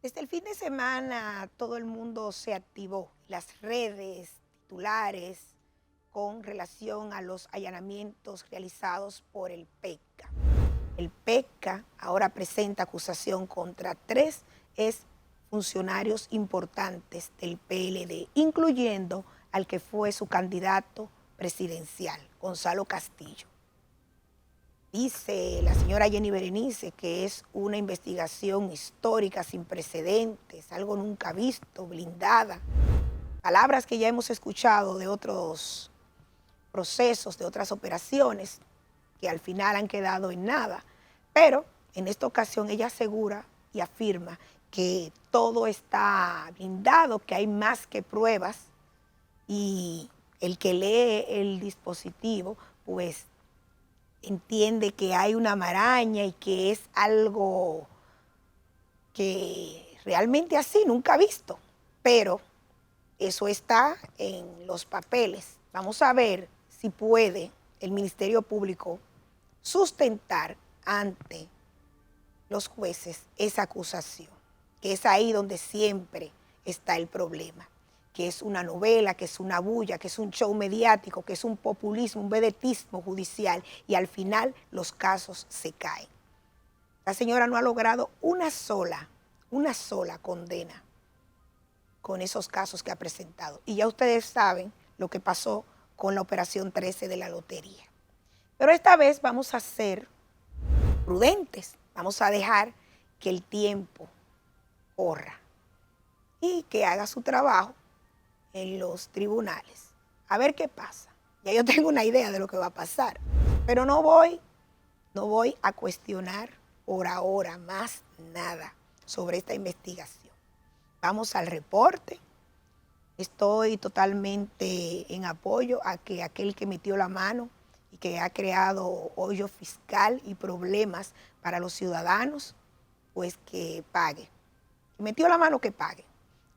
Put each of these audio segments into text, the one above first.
Desde el fin de semana todo el mundo se activó, las redes, titulares, con relación a los allanamientos realizados por el PECA. El PECA ahora presenta acusación contra 3 funcionarios importantes del PLD, incluyendo al que fue su candidato presidencial, Gonzalo Castillo. Dice la señora Jenny Berenice que es una investigación histórica sin precedentes, algo nunca visto, blindada. Palabras que ya hemos escuchado de otros procesos, de otras operaciones, que al final han quedado en nada. Pero en esta ocasión ella asegura y afirma que todo está blindado, que hay más que pruebas, y el que lee el dispositivo, pues entiende que hay una maraña y que es algo que realmente así nunca visto, pero eso está en los papeles. Vamos a ver si puede el Ministerio Público sustentar ante los jueces esa acusación, que es ahí donde siempre está el problema, que es una novela, que es una bulla, que es un show mediático, que es un populismo, un vedetismo judicial, y al final los casos se caen. La señora no ha logrado una sola condena con esos casos que ha presentado. Y ya ustedes saben lo que pasó con la operación 13 de la lotería. Pero esta vez vamos a ser prudentes, vamos a dejar que el tiempo corra y que haga su trabajo en los tribunales. A ver qué pasa. Ya yo tengo una idea de lo que va a pasar, pero no voy a cuestionar por ahora más nada sobre esta investigación. Vamos al reporte. Estoy totalmente en apoyo a que aquel que metió la mano y que ha creado hoyo fiscal y problemas para los ciudadanos, pues que pague. Que metió la mano, que pague.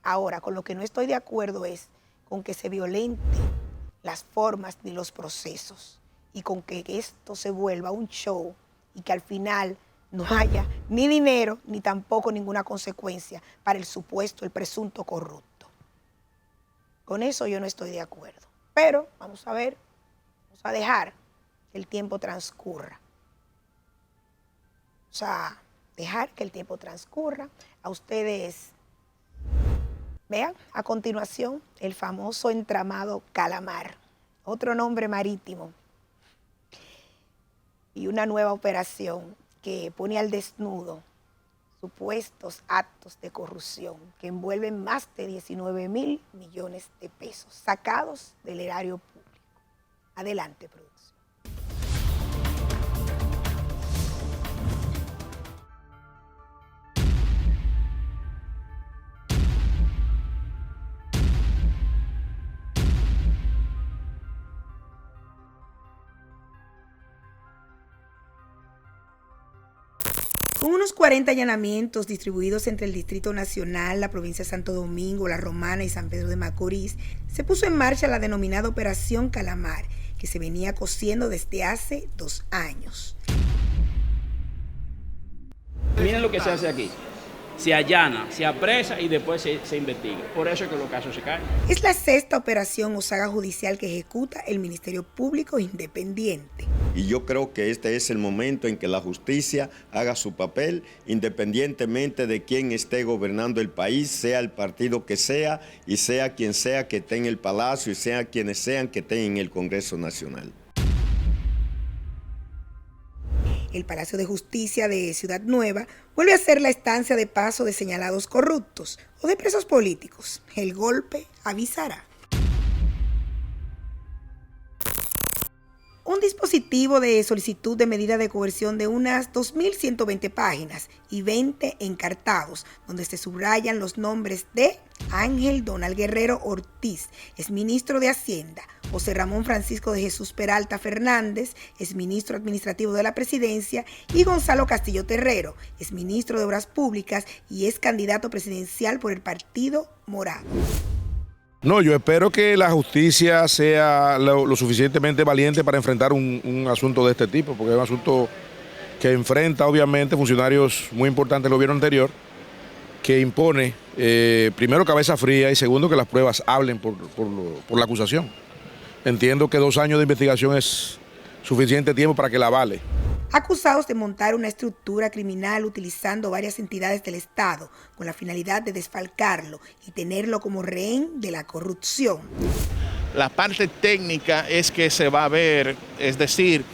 Ahora, con lo que no estoy de acuerdo es con que se violenten las formas ni los procesos y con que esto se vuelva un show y que al final no haya ni dinero ni tampoco ninguna consecuencia para el presunto corrupto. Con eso yo no estoy de acuerdo. Pero vamos a ver, vamos a dejar que el tiempo transcurra. O sea, dejar que el tiempo transcurra. A ustedes vean a continuación el famoso entramado Calamar, otro nombre marítimo, y una nueva operación que pone al desnudo supuestos actos de corrupción que envuelven más de 19.000 millones de pesos sacados del erario público. Adelante, producción. Con unos 40 allanamientos distribuidos entre el Distrito Nacional, la provincia de Santo Domingo, La Romana y San Pedro de Macorís, se puso en marcha la denominada Operación Calamar, que se venía cociendo desde hace 2 años. Miren lo que se hace aquí. Se allana, se apresa y después se investiga. Por eso es que los casos se caen. Es la 6ª operación o saga judicial que ejecuta el Ministerio Público Independiente. Y yo creo que este es el momento en que la justicia haga su papel, independientemente de quién esté gobernando el país, sea el partido que sea, y sea quien sea que esté en el Palacio, y sea quienes sean que estén en el Congreso Nacional. El Palacio de Justicia de Ciudad Nueva vuelve a ser la estancia de paso de señalados corruptos o de presos políticos. El golpe avisará. Un dispositivo de solicitud de medida de coerción de unas 2.120 páginas y 20 encartados, donde se subrayan los nombres de Ángel Donald Guerrero Ortiz, exministro de Hacienda; José Ramón Francisco de Jesús Peralta Fernández, exministro administrativo de la Presidencia; y Gonzalo Castillo Terrero, exministro de Obras Públicas y ex candidato presidencial por el Partido Morado. No, yo espero que la justicia sea lo suficientemente valiente para enfrentar un asunto de este tipo, porque es un asunto que enfrenta obviamente funcionarios muy importantes del gobierno anterior que impone, primero, cabeza fría y segundo, que las pruebas hablen por la acusación. Entiendo que 2 años de investigación es suficiente tiempo para que la avale. Acusados de montar una estructura criminal utilizando varias entidades del Estado con la finalidad de desfalcarlo y tenerlo como rehén de la corrupción. La parte técnica es que se va a ver, es decir,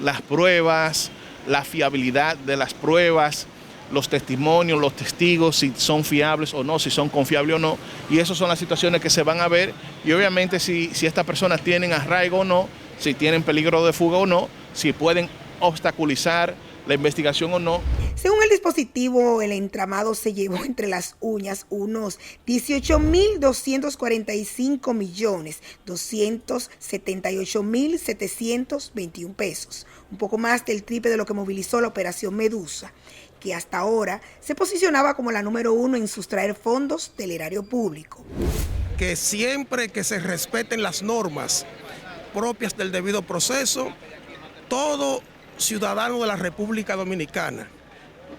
las pruebas, la fiabilidad de las pruebas, los testimonios, los testigos, si son fiables o no, si son confiables o no. Y esas son las situaciones que se van a ver. Y obviamente si estas personas tienen arraigo o no, si tienen peligro de fuga o no, si pueden obstaculizar la investigación o no. Según el dispositivo, el entramado se llevó entre las uñas unos 18.245.278.721 pesos, un poco más del triple de lo que movilizó la Operación Medusa, que hasta ahora se posicionaba como la número 1 en sustraer fondos del erario público. Que siempre que se respeten las normas propias del debido proceso, todo ciudadano de la República Dominicana,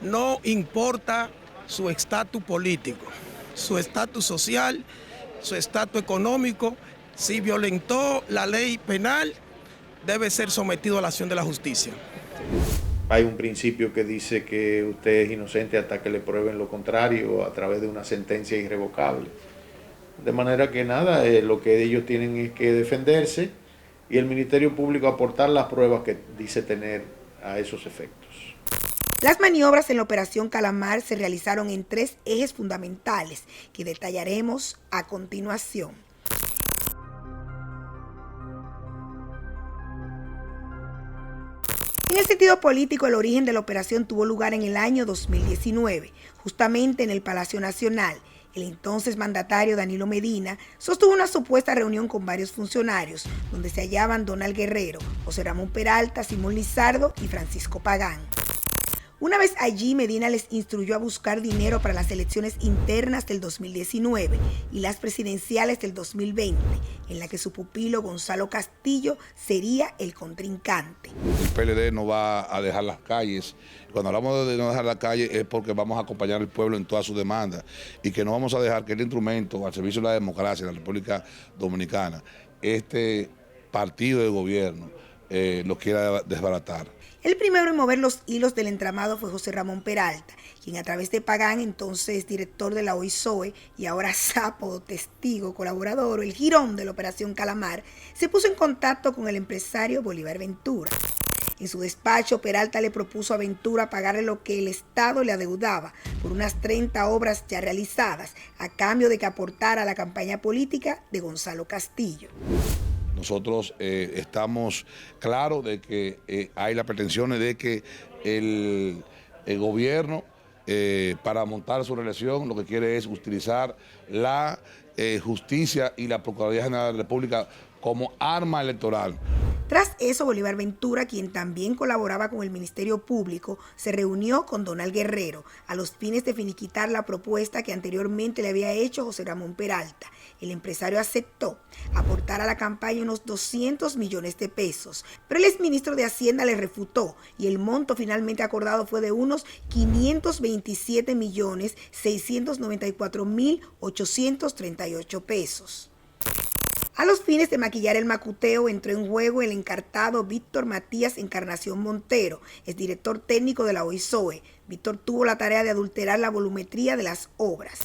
no importa su estatus político, su estatus social, su estatus económico, si violentó la ley penal, debe ser sometido a la acción de la justicia. Hay un principio que dice que usted es inocente hasta que le prueben lo contrario a través de una sentencia irrevocable. De manera que nada, lo que ellos tienen es que defenderse y el Ministerio Público aportar las pruebas que dice tener a esos efectos. Las maniobras en la Operación Calamar se realizaron en 3 ejes fundamentales que detallaremos a continuación. En el sentido político, el origen de la operación tuvo lugar en el año 2019, justamente en el Palacio Nacional. El entonces mandatario Danilo Medina sostuvo una supuesta reunión con varios funcionarios, donde se hallaban Donald Guerrero, José Ramón Peralta, Simón Lizardo y Francisco Pagán. Una vez allí, Medina les instruyó a buscar dinero para las elecciones internas del 2019 y las presidenciales del 2020, en la que su pupilo Gonzalo Castillo sería el contrincante. El PLD no va a dejar las calles. Cuando hablamos de no dejar las calles es porque vamos a acompañar al pueblo en todas sus demandas y que no vamos a dejar que el instrumento al servicio de la democracia en la República Dominicana, este partido de gobierno, lo quiera desbaratar. El primero en mover los hilos del entramado fue José Ramón Peralta, quien a través de Pagán, entonces director de la OISOE y ahora sapo, testigo, colaborador, el jirón de la Operación Calamar, se puso en contacto con el empresario Bolívar Ventura. En su despacho, Peralta le propuso a Ventura pagarle lo que el Estado le adeudaba por unas 30 obras ya realizadas, a cambio de que aportara a la campaña política de Gonzalo Castillo. Nosotros estamos claros de que hay las pretensiones de que el gobierno, para montar su reelección, lo que quiere es utilizar la justicia y la Procuraduría General de la República como arma electoral. Tras eso, Bolívar Ventura, quien también colaboraba con el Ministerio Público, se reunió con Donald Guerrero a los fines de finiquitar la propuesta que anteriormente le había hecho José Ramón Peralta. El empresario aceptó aportar a la campaña unos 200 millones de pesos, pero el exministro de Hacienda le refutó y el monto finalmente acordado fue de unos 527.694.838 pesos. A los fines de maquillar el macuteo entró en juego el encartado Víctor Matías Encarnación Montero, es director técnico de la OISOE. Víctor tuvo la tarea de adulterar la volumetría de las obras.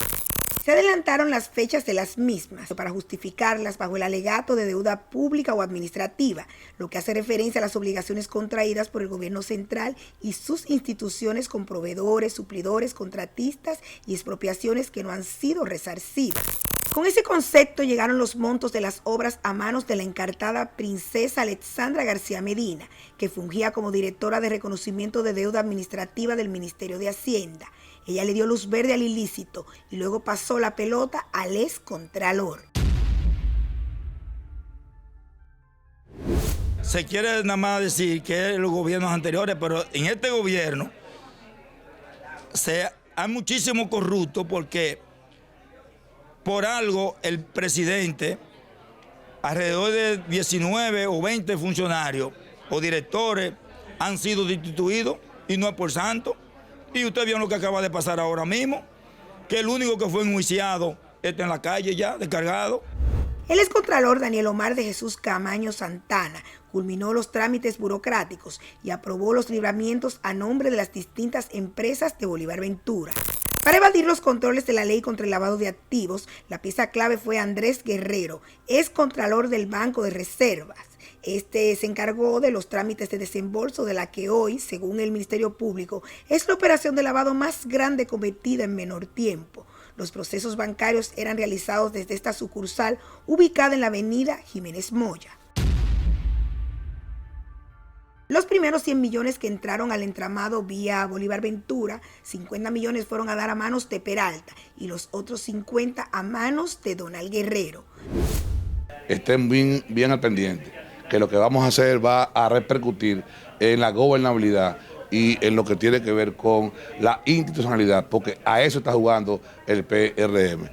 Se adelantaron las fechas de las mismas para justificarlas bajo el alegato de deuda pública o administrativa, lo que hace referencia a las obligaciones contraídas por el gobierno central y sus instituciones con proveedores, suplidores, contratistas y expropiaciones que no han sido resarcidas. Con ese concepto llegaron los montos de las obras a manos de la encartada princesa Alexandra García Medina, que fungía como directora de reconocimiento de deuda administrativa del Ministerio de Hacienda. Ella le dio luz verde al ilícito y luego pasó la pelota al excontralor. Se quiere nada más decir que los gobiernos anteriores, pero en este gobierno hay muchísimo corrupto porque por algo el presidente, alrededor de 19 o 20 funcionarios o directores han sido destituidos y no es por santo. Y usted vio lo que acaba de pasar ahora mismo. que el único que fue enjuiciado está en la calle ya, descargado. El excontralor Daniel Omar de Jesús Camaño Santana culminó los trámites burocráticos y aprobó los libramientos a nombre de las distintas empresas de Bolívar Ventura. Para evadir los controles de la ley contra el lavado de activos, la pieza clave fue Andrés Guerrero, excontralor del Banco de Reservas. Este se encargó de los trámites de desembolso de la que hoy, según el Ministerio Público, es la operación de lavado más grande cometida en menor tiempo. Los procesos bancarios eran realizados desde esta sucursal ubicada en la avenida Jiménez Moya. Los primeros 100 millones que entraron al entramado vía Bolívar Ventura, 50 millones fueron a dar a manos de Peralta y los otros 50 a manos de Donald Guerrero. Estén bien al pendiente, que lo que vamos a hacer va a repercutir en la gobernabilidad y en lo que tiene que ver con la institucionalidad, porque a eso está jugando el PRM.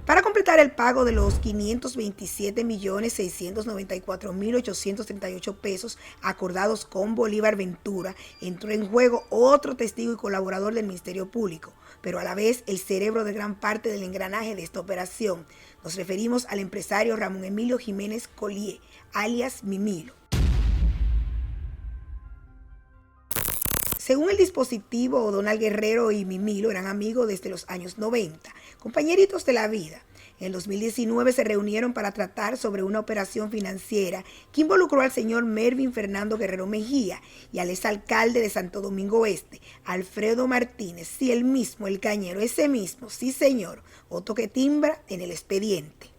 Para completar el pago de los 527.694.838 pesos acordados con Bolívar Ventura, entró en juego otro testigo y colaborador del Ministerio Público, pero a la vez el cerebro de gran parte del engranaje de esta operación. Nos referimos al empresario Ramón Emilio Jiménez Collier, alias Mimilo. Según el dispositivo, Donald Guerrero y Mimilo eran amigos desde los años 90, compañeritos de la vida. En el 2019 se reunieron para tratar sobre una operación financiera que involucró al señor Mervin Fernando Guerrero Mejía y al exalcalde de Santo Domingo Este, Alfredo Martínez, sí, el mismo, el cañero, ese mismo, sí señor, otro que timbra en el expediente.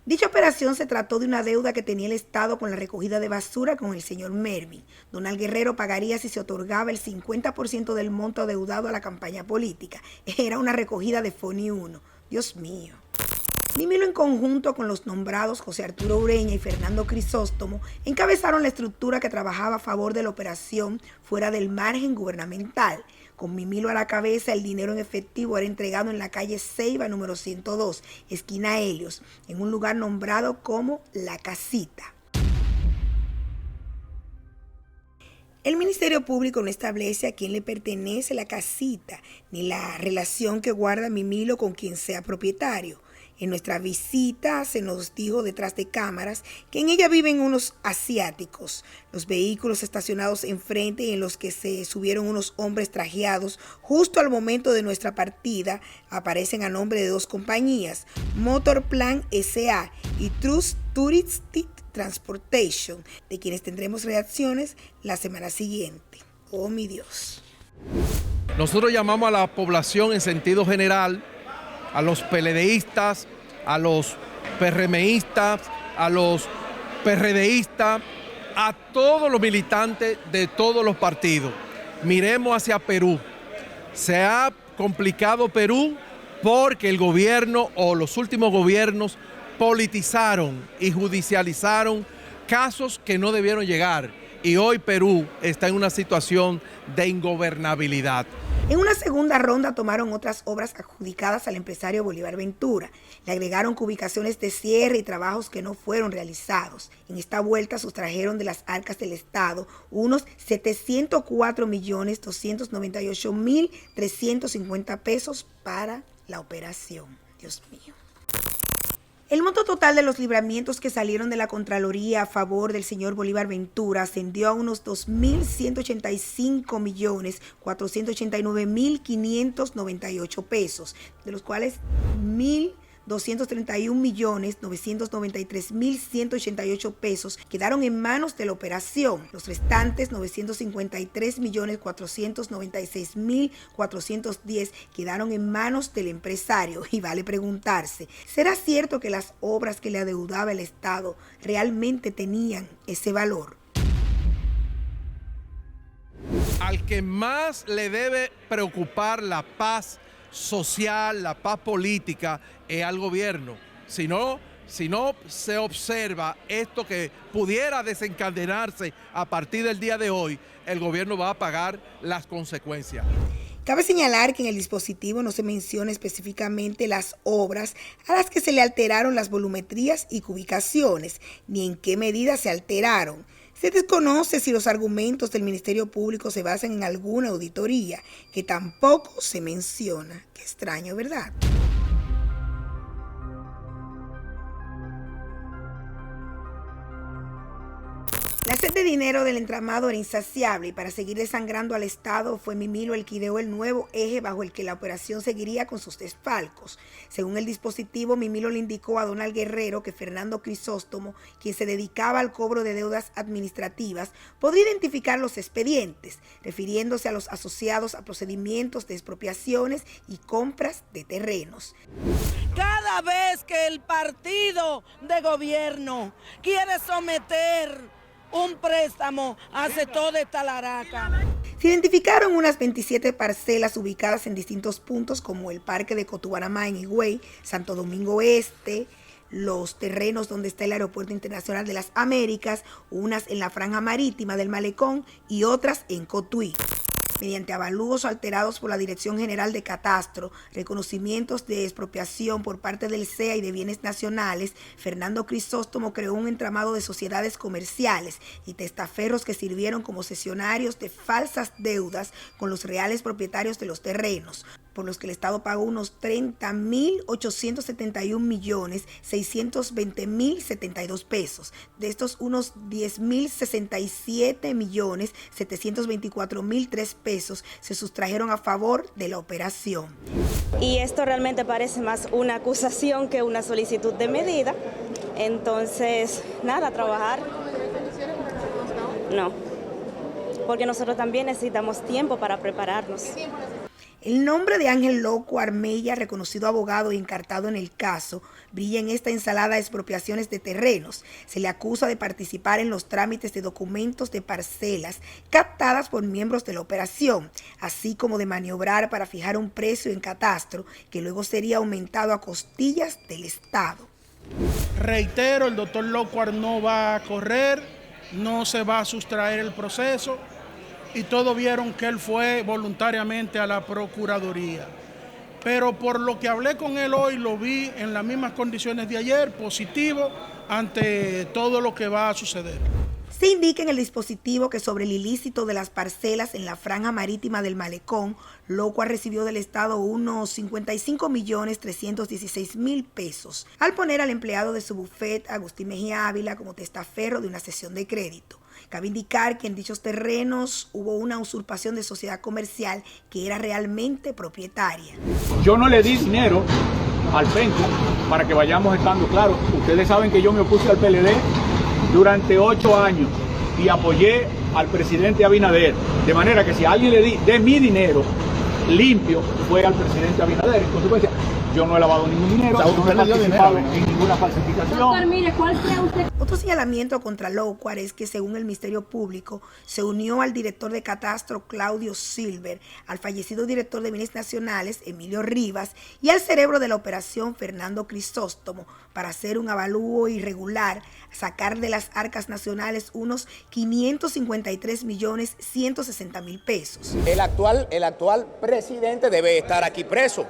Dicha operación se trató de una deuda que tenía el Estado con la recogida de basura con el señor Mervin. Donald Guerrero pagaría si se otorgaba el 50% del monto adeudado a la campaña política. Era una recogida de FONI 1. Dios mío. Mimilo, en conjunto con los nombrados José Arturo Ureña y Fernando Crisóstomo, encabezaron la estructura que trabajaba a favor de la operación fuera del margen gubernamental. Con Mimilo a la cabeza, el dinero en efectivo era entregado en la calle Ceiba número 102, esquina Helios, en un lugar nombrado como La Casita. El Ministerio Público no establece a quién le pertenece la casita, ni la relación que guarda Mimilo con quien sea propietario. En nuestra visita se nos dijo detrás de cámaras que en ella viven unos asiáticos. Los vehículos estacionados enfrente y en los que se subieron unos hombres trajeados justo al momento de nuestra partida aparecen a nombre de dos compañías, Motorplan S.A. y Trust Touristic Transportation, de quienes tendremos reacciones la semana siguiente. Oh, mi Dios. Nosotros llamamos a la población en sentido general, a los PLDistas, a los PRMistas, a los PRDistas, a todos los militantes de todos los partidos. Miremos hacia Perú. Se ha complicado Perú porque el gobierno o los últimos gobiernos politizaron y judicializaron casos que no debieron llegar. Y hoy Perú está en una situación de ingobernabilidad. En una segunda ronda tomaron otras obras adjudicadas al empresario Bolívar Ventura. Le agregaron ubicaciones de cierre y trabajos que no fueron realizados. En esta vuelta sustrajeron de las arcas del Estado unos 704.298.350 pesos para la operación. Dios mío. El monto total de los libramientos que salieron de la Contraloría a favor del señor Bolívar Ventura ascendió a unos 2.185.489.598 pesos, de los cuales 231.993.188 pesos quedaron en manos de la operación. Los restantes 953.496.410 quedaron en manos del empresario. Y vale preguntarse, ¿será cierto que las obras que le adeudaba el Estado realmente tenían ese valor? Al que más le debe preocupar la paz social, la paz política, es al gobierno. Si no se observa esto que pudiera desencadenarse a partir del día de hoy, el gobierno va a pagar las consecuencias. Cabe señalar que en el dispositivo no se menciona específicamente las obras a las que se le alteraron las volumetrías y cubicaciones, ni en qué medida se alteraron. Se desconoce si los argumentos del Ministerio Público se basan en alguna auditoría, que tampoco se menciona. Qué extraño, ¿verdad? La sed de dinero del entramado era insaciable y para seguir desangrando al Estado fue Mimilo el que ideó el nuevo eje bajo el que la operación seguiría con sus desfalcos. Según el dispositivo, Mimilo le indicó a Donald Guerrero que Fernando Crisóstomo, quien se dedicaba al cobro de deudas administrativas, podría identificar los expedientes, refiriéndose a los asociados a procedimientos de expropiaciones y compras de terrenos. Cada vez que el partido de gobierno quiere someter un préstamo, hace toda esta laraca. Se identificaron unas 27 parcelas ubicadas en distintos puntos como el Parque de Cotubanamá en Higüey, Santo Domingo Este, los terrenos donde está el Aeropuerto Internacional de las Américas, unas en la Franja Marítima del Malecón y otras en Cotuí. Mediante avalúos alterados por la Dirección General de Catastro, reconocimientos de expropiación por parte del CEA y de bienes nacionales, Fernando Crisóstomo creó un entramado de sociedades comerciales y testaferros que sirvieron como cesionarios de falsas deudas con los reales propietarios de los terrenos, por los que el Estado pagó unos 30.871.620.072 pesos. De estos, unos 10.067.724.003 pesos se sustrajeron a favor de la operación. Y esto realmente parece más una acusación que una solicitud de medida. Entonces, nada, a trabajar. No, porque nosotros también necesitamos tiempo para prepararnos. El nombre de Ángel Loco Armella, reconocido abogado y encartado en el caso, brilla en esta ensalada de expropiaciones de terrenos. Se le acusa de participar en los trámites de documentos de parcelas captadas por miembros de la operación, así como de maniobrar para fijar un precio en catastro que luego sería aumentado a costillas del Estado. Reitero, el doctor Locuar no va a correr, no se va a sustraer el proceso. Y todos vieron que él fue voluntariamente a la Procuraduría. Pero por lo que hablé con él hoy, lo vi en las mismas condiciones de ayer, positivo ante todo lo que va a suceder. Se indica en el dispositivo que sobre el ilícito de las parcelas en la Franja Marítima del Malecón, Locuar recibió del Estado unos 55.316.000 pesos, al poner al empleado de su bufete, Agustín Mejía Ávila, como testaferro de una cesión de crédito. Cabe indicar que en dichos terrenos hubo una usurpación de sociedad comercial que era realmente propietaria. Yo no le di dinero al Penco para que vayamos estando claros. Ustedes saben que yo me opuse al PLD durante 8 años y apoyé al presidente Abinader. De manera que si a alguien le di de mi dinero limpio, fue al presidente Abinader. En consecuencia, yo no he lavado ningún dinero, no he participado en ninguna falsificación. Doctor, mire, ¿cuál cree usted? Otro señalamiento contra Locuar es que, según el Ministerio Público, se unió al director de Catastro, Claudio Silver, al fallecido director de Bienes Nacionales, Emilio Rivas, y al cerebro de la operación, Fernando Crisóstomo, para hacer un avalúo irregular, sacar de las arcas nacionales unos 553.160.000 pesos. El actual presidente debe estar aquí preso,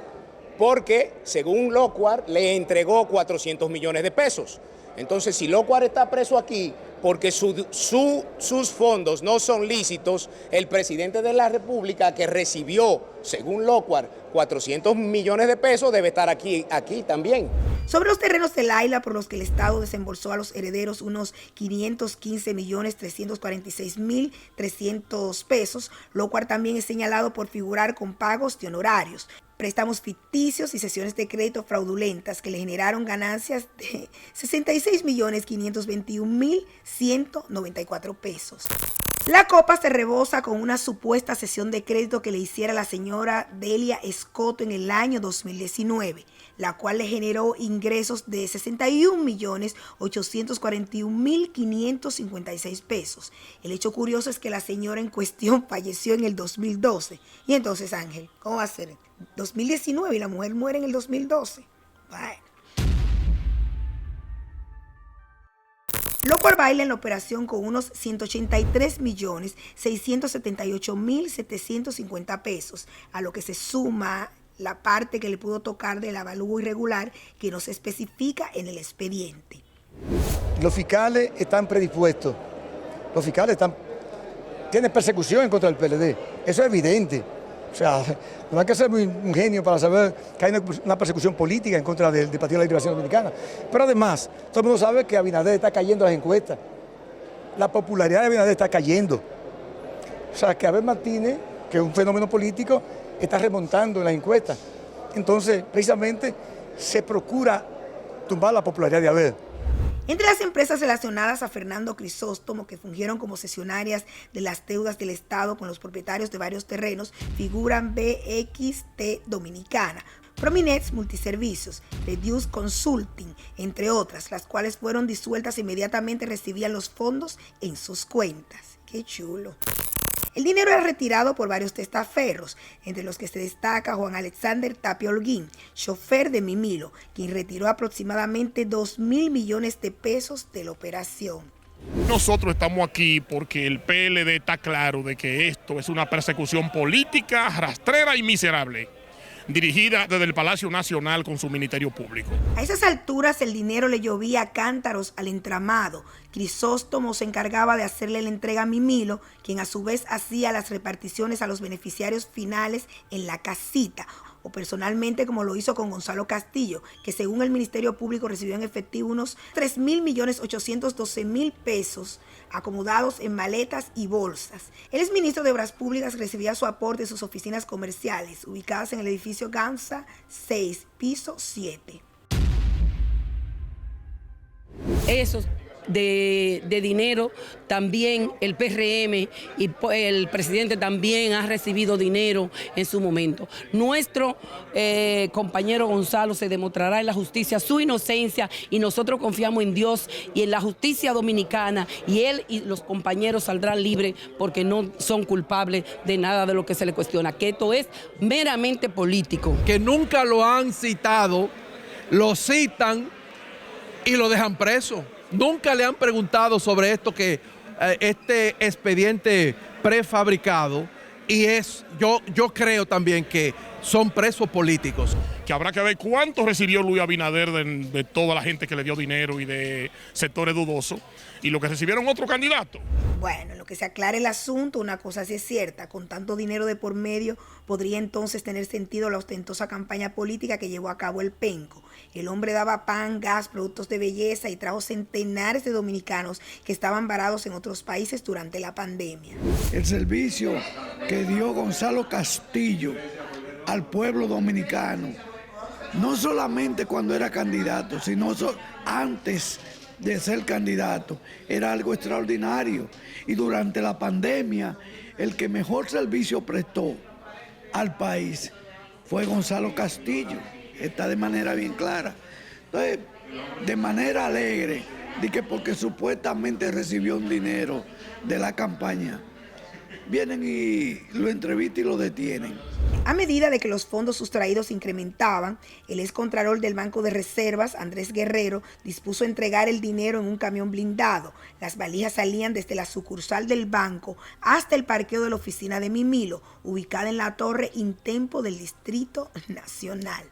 porque según Locuar le entregó 400 millones de pesos. Entonces, si Locuar está preso aquí porque sus fondos no son lícitos, el presidente de la República, que recibió, según Locuar, 400 millones de pesos, debe estar aquí también. Sobre los terrenos del AILA, por los que el Estado desembolsó a los herederos unos 515.346.300 pesos, Locuar también es señalado por figurar con pagos de honorarios, préstamos ficticios y cesiones de crédito fraudulentas que le generaron ganancias de 66.521.194 pesos. La copa se rebosa con una supuesta cesión de crédito que le hiciera la señora Delia Escoto en el año 2019, la cual le generó ingresos de 61.841.556 pesos. El hecho curioso es que la señora en cuestión falleció en el 2012. Y entonces, Ángel, ¿cómo va a ser? 2019 y la mujer muere en el 2012. Bueno. Locuar baila en la operación con unos 183.678.750 pesos, a lo que se suma la parte que le pudo tocar del avalúo irregular que no se especifica en el expediente. Los fiscales están predispuestos los fiscales tienen persecución en contra del PLD. Eso es evidente. O sea, no hay que ser muy un genio para saber que hay una persecución política en contra del Partido de la Liberación Dominicana. Pero además, todo el mundo sabe que Abinader está cayendo en las encuestas. La popularidad de Abinader está cayendo. O sea, que Abel Martínez, que es un fenómeno político, está remontando en las encuestas. Entonces, precisamente, se procura tumbar la popularidad de Abel. Entre las empresas relacionadas a Fernando Crisóstomo, que fungieron como cesionarias de las deudas del Estado con los propietarios de varios terrenos, figuran BXT Dominicana, Prominex Multiservicios, Reduce Consulting, entre otras, las cuales fueron disueltas e inmediatamente recibían los fondos en sus cuentas. ¡Qué chulo! El dinero era retirado por varios testaferros, entre los que se destaca Juan Alexander Tapia Holguín, chofer de Mimilo, quien retiró aproximadamente 2.000 millones de pesos de la operación. Nosotros estamos aquí porque el PLD está claro de que esto es una persecución política, rastrera y miserable, dirigida desde el Palacio Nacional con su Ministerio Público. A esas alturas el dinero le llovía a cántaros al entramado. Crisóstomo se encargaba de hacerle la entrega a Mimilo, quien a su vez hacía las reparticiones a los beneficiarios finales en la casita, o personalmente como lo hizo con Gonzalo Castillo, que según el Ministerio Público recibió en efectivo unos 3.812.000 pesos acomodados en maletas y bolsas. El exministro de Obras Públicas recibía su aporte en sus oficinas comerciales, ubicadas en el edificio Gansa 6, piso 7. Esos de dinero, también el PRM y el presidente también ha recibido dinero en su momento. Nuestro compañero Gonzalo se demostrará en la justicia su inocencia y nosotros confiamos en Dios y en la justicia dominicana, y él y los compañeros saldrán libres porque no son culpables de nada de lo que se le cuestiona, que esto es meramente político. Que nunca lo han citado, lo citan y lo dejan preso. Nunca le han preguntado sobre esto, que este expediente prefabricado, y yo creo también que son presos políticos. Que habrá que ver cuánto recibió Luis Abinader de toda la gente que le dio dinero y de sectores dudosos, y lo que recibieron otros candidatos. Bueno, en lo que se aclare el asunto, una cosa sí es cierta: con tanto dinero de por medio, podría entonces tener sentido la ostentosa campaña política que llevó a cabo el Penco. El hombre daba pan, gas, productos de belleza y trajo centenares de dominicanos que estaban varados en otros países durante la pandemia. El servicio que dio Gonzalo Castillo al pueblo dominicano, no solamente cuando era candidato, sino antes de ser candidato, era algo extraordinario. Y durante la pandemia, el que mejor servicio prestó al país fue Gonzalo Castillo. Está de manera bien clara. Entonces, de manera alegre, de que porque supuestamente recibió un dinero de la campaña, vienen y lo entrevistan y lo detienen. A medida de que los fondos sustraídos se incrementaban, el excontralor del Banco de Reservas, Andrés Guerrero, dispuso entregar el dinero en un camión blindado. Las valijas salían desde la sucursal del banco hasta el parqueo de la oficina de Mimilo, ubicada en la Torre Intempo del Distrito Nacional.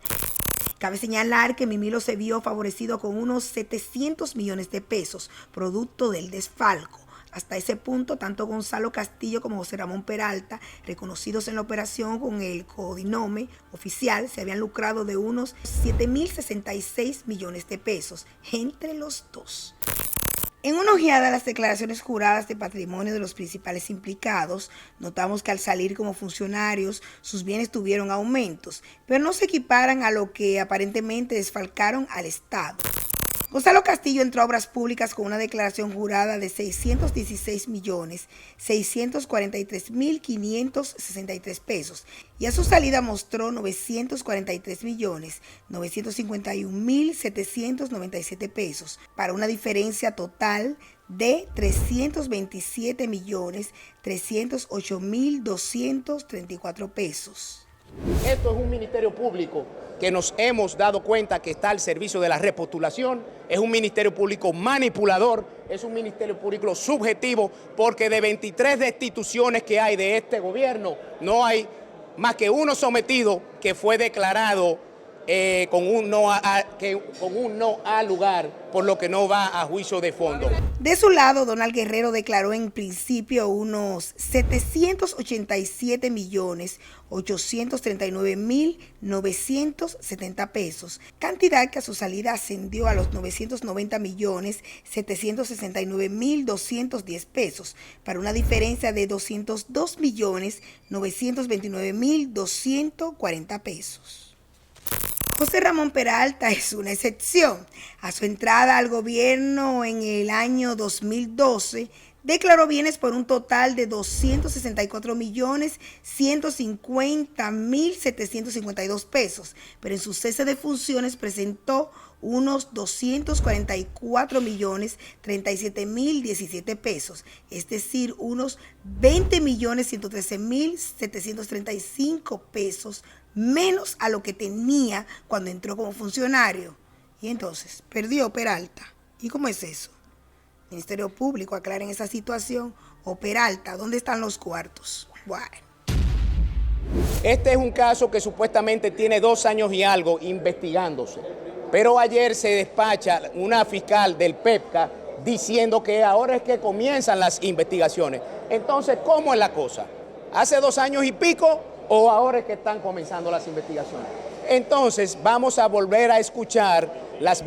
Cabe señalar que Mimilo se vio favorecido con unos 700 millones de pesos, producto del desfalco. Hasta ese punto, tanto Gonzalo Castillo como José Ramón Peralta, reconocidos en la operación con el codinome oficial, se habían lucrado de unos 7.066 millones de pesos entre los dos. En una ojeada a las declaraciones juradas de patrimonio de los principales implicados, notamos que al salir como funcionarios, sus bienes tuvieron aumentos, pero no se equiparan a lo que aparentemente desfalcaron al Estado. Gonzalo Castillo entró a Obras Públicas con una declaración jurada de 616.643.563 pesos y a su salida mostró 943.951.797 pesos para una diferencia total de 327.308.234 pesos. Esto es un ministerio público que nos hemos dado cuenta que está al servicio de la repostulación, es un ministerio público manipulador, es un ministerio público subjetivo, porque de 23 destituciones que hay de este gobierno, no hay más que uno sometido que fue declarado con un no al lugar, por lo que no va a juicio de fondo. De su lado, Donald Guerrero declaró en principio unos 787.839.970 pesos, cantidad que a su salida ascendió a los 990.769.210 pesos, para una diferencia de 202.929.240 pesos. José Ramón Peralta es una excepción. A su entrada al gobierno en el año 2012, declaró bienes por un total de 264.150.752 pesos, pero en su cese de funciones presentó unos 244.037.017 pesos, es decir, unos 20.113.735 pesos menos a lo que tenía cuando entró como funcionario. Y entonces, perdió Peralta. ¿Y cómo es eso? Ministerio Público, aclaren esa situación. O Peralta, ¿dónde están los cuartos? Bueno. Este es un caso que supuestamente tiene 2 años y algo investigándose, pero ayer se despacha una fiscal del PEPCA diciendo que ahora es que comienzan las investigaciones. Entonces, ¿cómo es la cosa? ¿Hace 2 años y pico o ahora es que están comenzando las investigaciones? Entonces, vamos a volver a escuchar los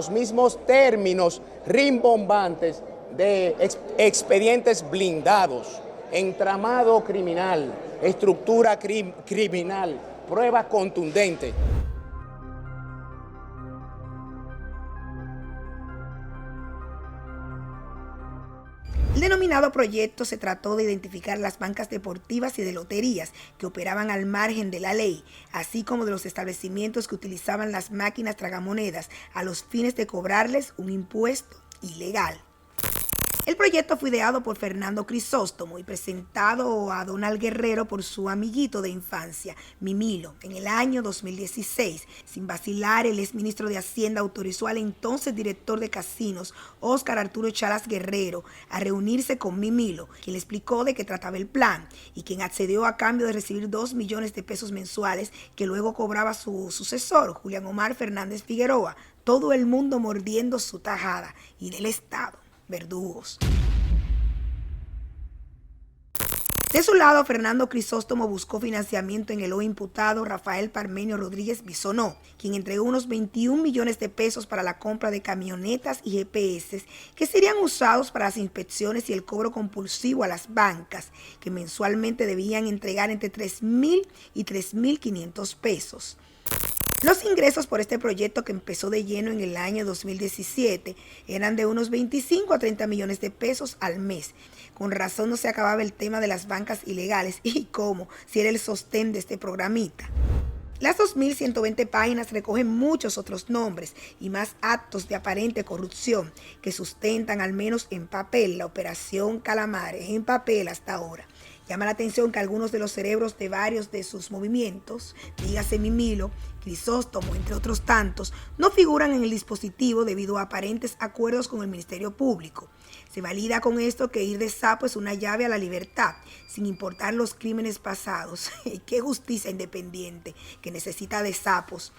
mismos términos rimbombantes de expedientes blindados, entramado criminal, estructura criminal, prueba contundente. El denominado proyecto se trató de identificar las bancas deportivas y de loterías que operaban al margen de la ley, así como de los establecimientos que utilizaban las máquinas tragamonedas a los fines de cobrarles un impuesto ilegal. El proyecto fue ideado por Fernando Crisóstomo y presentado a Donald Guerrero por su amiguito de infancia, Mimilo, en el año 2016. Sin vacilar, el exministro de Hacienda autorizó al entonces director de casinos, Óscar Arturo Chalas Guerrero, a reunirse con Mimilo, quien le explicó de qué trataba el plan y quien accedió a cambio de recibir 2 millones de pesos mensuales que luego cobraba su sucesor, Julián Omar Fernández Figueroa. Todo el mundo mordiendo su tajada y del Estado. Verdugos. De su lado, Fernando Crisóstomo buscó financiamiento en el hoy imputado Rafael Parmenio Rodríguez Bisonó, quien entregó unos 21 millones de pesos para la compra de camionetas y GPS que serían usados para las inspecciones y el cobro compulsivo a las bancas, que mensualmente debían entregar entre 3.000 y 3.500 pesos. Los ingresos por este proyecto, que empezó de lleno en el año 2017, eran de unos 25 a 30 millones de pesos al mes. Con razón no se acababa el tema de las bancas ilegales y cómo, si era el sostén de este programita. Las 2.120 páginas recogen muchos otros nombres y más actos de aparente corrupción que sustentan, al menos en papel, la operación Calamares, en papel hasta ahora. Llama la atención que algunos de los cerebros de varios de sus movimientos, dígase Mimilo, Crisóstomo, entre otros tantos, no figuran en el dispositivo debido a aparentes acuerdos con el Ministerio Público. Se valida con esto que ir de sapo es una llave a la libertad, sin importar los crímenes pasados. ¡Qué justicia independiente que necesita de sapos!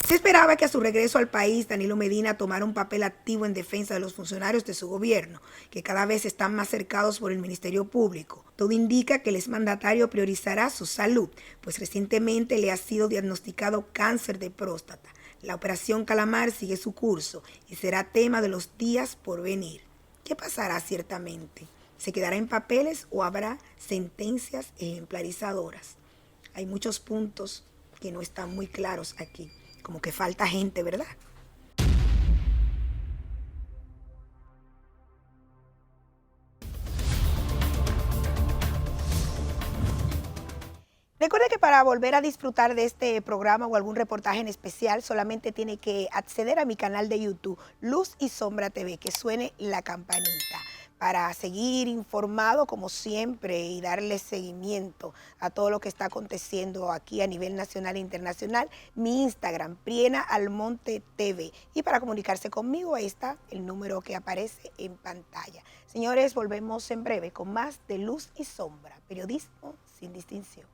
Se esperaba que a su regreso al país, Danilo Medina tomara un papel activo en defensa de los funcionarios de su gobierno, que cada vez están más cercados por el Ministerio Público. Todo indica que el exmandatario priorizará su salud, pues recientemente le ha sido diagnosticado cáncer de próstata. La operación Calamar sigue su curso y será tema de los días por venir. ¿Qué pasará ciertamente? ¿Se quedará en papeles o habrá sentencias ejemplarizadoras? Hay muchos puntos que no están muy claros aquí. Como que falta gente, ¿verdad? Recuerde que para volver a disfrutar de este programa o algún reportaje en especial, solamente tiene que acceder a mi canal de YouTube, Luz y Sombra TV, que suene la campanita. Para seguir informado como siempre y darle seguimiento a todo lo que está aconteciendo aquí a nivel nacional e internacional, mi Instagram, Priena Almonte TV. Y para comunicarse conmigo, ahí está el número que aparece en pantalla. Señores, volvemos en breve con más de Luz y Sombra, periodismo sin distinción.